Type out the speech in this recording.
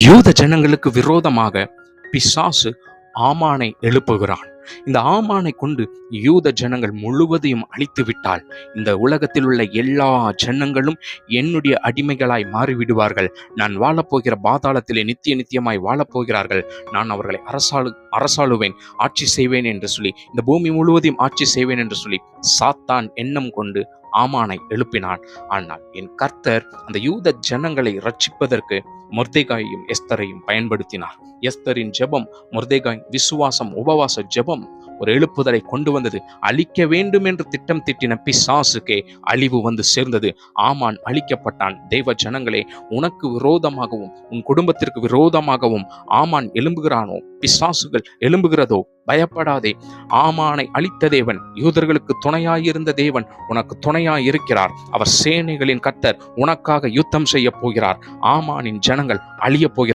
யூத ஜனங்களுக்கு விரோதமாக பிசாசு ஆமானை எழுப்புகிறான். இந்த ஆமானை கொண்டு யூத ஜனங்கள் முழுவதையும் அழித்து விட்டால் இந்த உலகத்தில் உள்ள எல்லா ஜனங்களும் என்னுடைய அடிமைகளாய் மாறிவிடுவார்கள். நான் வாழப்போகிற பாதாளத்திலே நித்திய நித்தியமாய் வாழப்போகிறார்கள். நான் அவர்களை அரசாளுவேன், ஆட்சி செய்வேன் என்று சொல்லி, இந்த பூமி முழுவதையும் ஆட்சி செய்வேன் என்று சொல்லி சாத்தான் எண்ணம் கொண்டு ஆமானை எழுப்பினான். ஆனால் என் கர்த்தர் அந்த யூத ஜனங்களை ரட்சிப்பதற்கு மொர்தெகாயையும் எஸ்தரையும் பயன்படுத்தினார். எஸ்தரின் ஜெபம், மொர்தெகாய் விசுவாசம், உபவாச ஜெபம் ஒரு எழுப்புதலை கொண்டு வந்தது. அழிக்க வேண்டும் என்று திட்டம் திட்டின பிசாசுக்கே அழிவு வந்து சேர்ந்தது. ஆமான் அழிக்கப்பட்டான். தெய்வ ஜனங்களே, உனக்கு விரோதமாகவும் உன் குடும்பத்திற்கு விரோதமாகவும் ஆமான் எழும்புகிறானோ, பிசாசுகள் எழும்புகிறதோ, பயப்படாதே. ஆமானை அழித்த தேவன், யூதர்களுக்கு துணையாயிருந்த தேவன் உனக்கு துணையாயிருக்கிறார். அவர் சேனைகளின் கர்த்தர் உனக்காக யுத்தம் செய்ய போகிறார். ஆமானின் ஜனங்கள் அழிய போகிறார்.